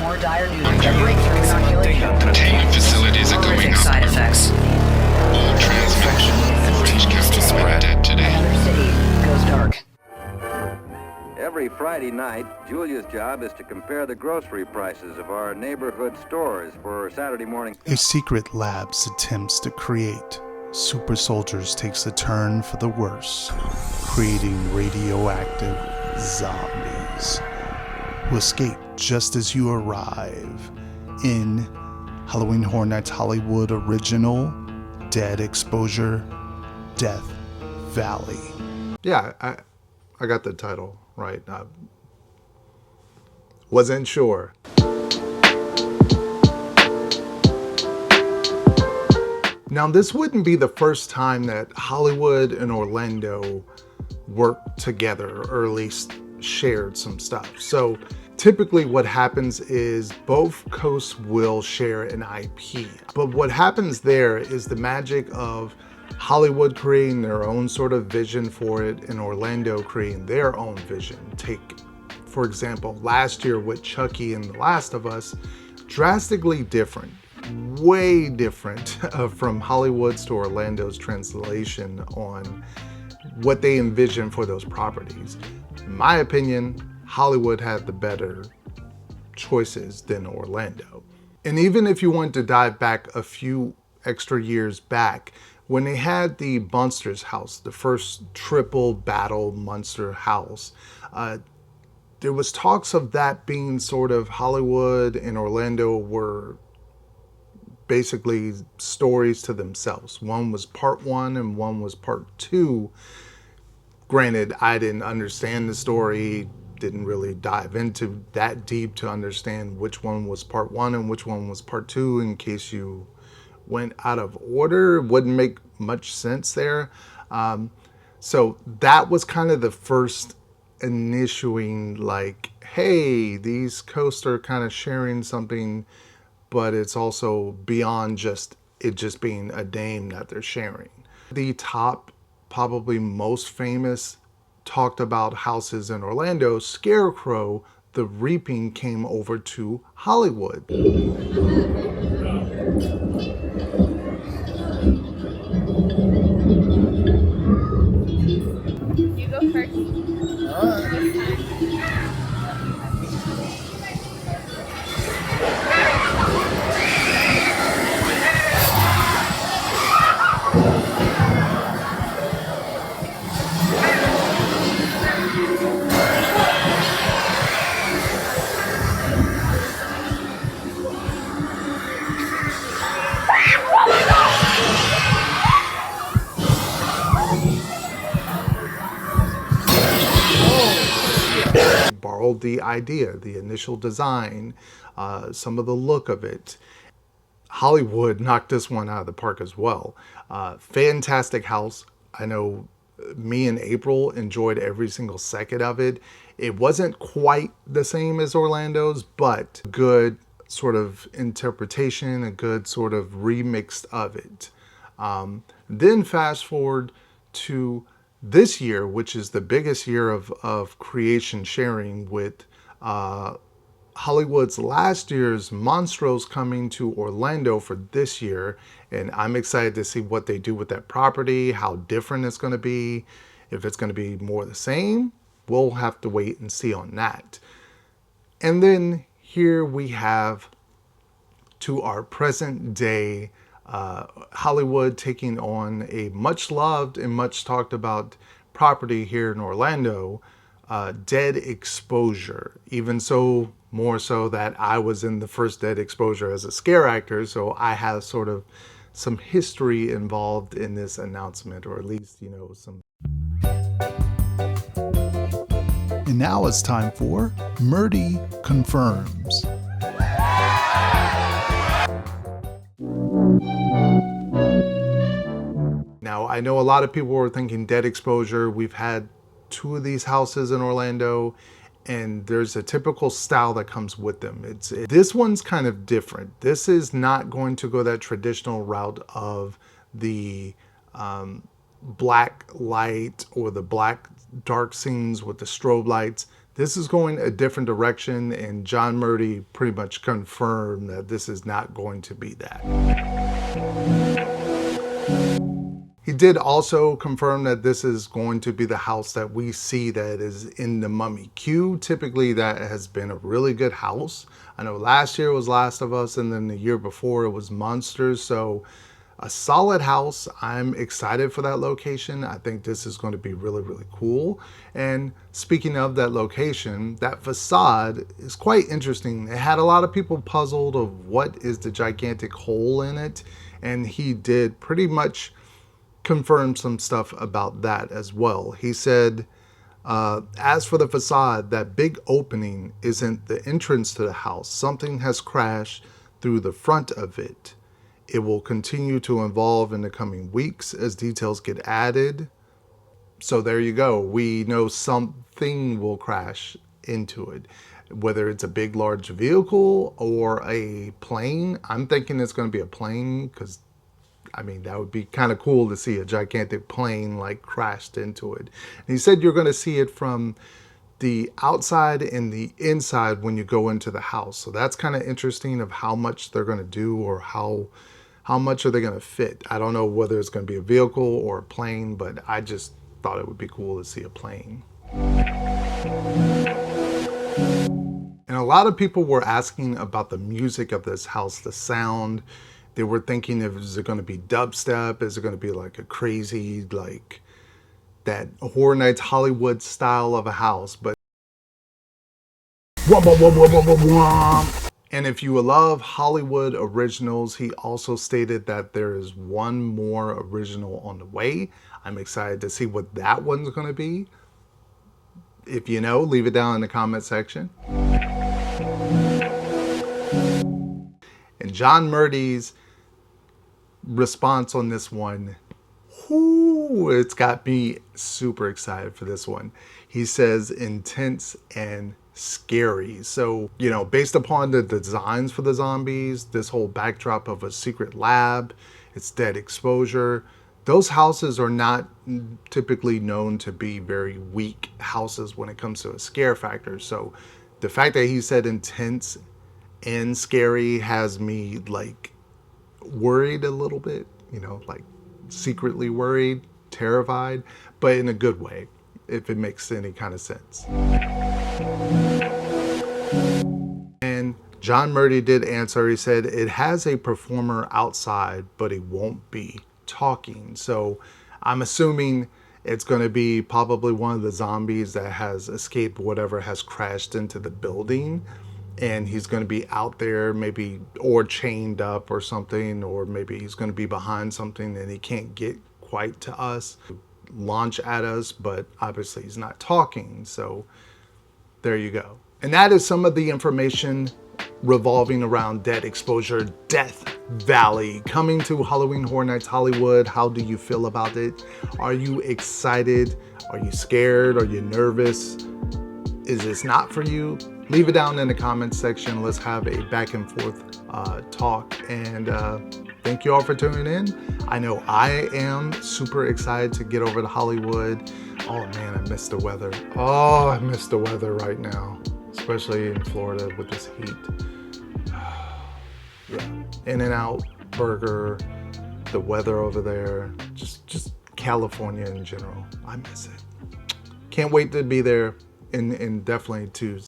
more dire news. A breakthrough inoculation. Containment facilities are going Horrific up. side effects. All transmission and bridge captains are dead today. Another city goes dark. Every Friday night, Julia's job is to compare the grocery prices of our neighborhood stores for Saturday morning. A secret lab's attempts to create super soldiers takes a turn for the worse, creating radioactive zombies who escape just as you arrive in Halloween Horror Nights Hollywood original Dead Exposure Death Valley. Yeah, I got the title right. I wasn't sure. Now, this wouldn't be the first time that Hollywood and Orlando worked together, or at least shared some stuff. So typically what happens is both coasts will share an IP. But what happens there is the magic of Hollywood creating their own sort of vision for it and Orlando creating their own vision. Take, for example, last year with Chucky and The Last of Us, drastically different, way different from Hollywood's to Orlando's translation on what they envision for those properties. In my opinion, Hollywood had the better choices than Orlando. And even if you want to dive back a few extra years back, when they had the Monsters house, the first triple battle monster house, there was talks of that being sort of Hollywood and Orlando were basically stories to themselves. One was part one and one was part two. Granted, I didn't understand the story, didn't really dive into that deep to understand which one was part one and which one was part two. In case you went out of order, it wouldn't make much sense there. So that was kind of the first initiating, like, hey, these coasts are kind of sharing something, but it's also beyond just it just being a name that they're sharing. The top, probably most famous, talked about houses in Orlando, Scarecrow, The Reaping, came over to Hollywood. You go first. This time. Borrowed the idea, the initial design, some of the look of it. Hollywood knocked this one out of the park as well. Fantastic house. I know me and April enjoyed every single second of it. It wasn't quite the same as Orlando's, but good sort of interpretation, a good sort of remix of it. Then fast forward to this year, which is the biggest year of creation sharing, with Hollywood's last year's Monstros coming to Orlando for this year. And I'm excited to see what they do with that property, how different it's going to be. If it's going to be more the same, we'll have to wait and see on that. And then here we have, to our present day, Hollywood taking on a much loved and much talked about property here in Orlando, Dead Exposure. Even so, more so that I was in the first Dead Exposure as a scare actor, so I have sort of some history involved in this announcement, or at least, you know, some. And now it's time for Murdy Confirms. Now, I know a lot of people were thinking Dead Exposure. We've had two of these houses in Orlando, and there's a typical style that comes with them. This one's kind of different. This is not going to go that traditional route of the black light or the black dark scenes with the strobe lights. This is going a different direction, and John Murdy pretty much confirmed that this is not going to be that. He did also confirm that this is going to be the house that we see that is in the Mummy queue. Typically, that has been a really good house. I know last year was Last of Us, and then the year before it was Monsters. So a solid house. I'm excited for that location. I think this is going to be really, really cool. And speaking of that location, that facade is quite interesting. It had a lot of people puzzled of what is the gigantic hole in it. And he did pretty much confirm some stuff about that as well. He said, as for the facade, that big opening isn't the entrance to the house. Something has crashed through the front of it. It will continue to evolve in the coming weeks as details get added. So there you go. We know something will crash into it. Whether it's a big, large vehicle or a plane. I'm thinking it's going to be a plane because, I mean, that would be kind of cool to see a gigantic plane like crashed into it. And he said you're going to see it from the outside and the inside when you go into the house. So that's kind of interesting of how much they're going to do or how much are they going to fit. I don't know whether it's going to be a vehicle or a plane, but I just thought it would be cool to see a plane. And a lot of people were asking about the music of this house, the sound. They were thinking, is it going to be dubstep? Is it going to be like a crazy, like that Horror Nights Hollywood style of a house? But and if you love Hollywood originals, he also stated that there is one more original on the way. I'm excited to see what that one's going to be. If you know, leave it down in the comment section. And John Murdy's response on this one, it's got me super excited for this one. He says intense and scary. So, you know, based upon the designs for the zombies, this whole backdrop of a secret lab, it's dead exposure. Those houses are not typically known to be very weak houses when it comes to a scare factor. So the fact that he said intense and scary has me like worried a little bit, you know, like secretly worried, terrified, but in a good way, if it makes any kind of sense. And John Murdy did answer. He said it has a performer outside, but he won't be talking. So I'm assuming it's going to be probably one of the zombies that has escaped whatever has crashed into the building. And he's going to be out there maybe, or chained up or something, or maybe he's going to be behind something and he can't get quite to us, launch at us, but obviously he's not talking. So there you go. And that is some of the information revolving around Dead Exposure Death Valley coming to Halloween Horror Nights Hollywood. How do you feel about it? Are you excited? Are you scared? Are you nervous? Is this not for you? Leave it down in the comments section. Let's have a back and forth talk. And thank you all for tuning in. I know I am super excited to get over to Hollywood. Oh man, I miss the weather. Oh, I miss the weather right now, especially in Florida with this heat. Yeah, In-N-Out Burger, the weather over there, just California in general. I miss it. Can't wait to be there and definitely to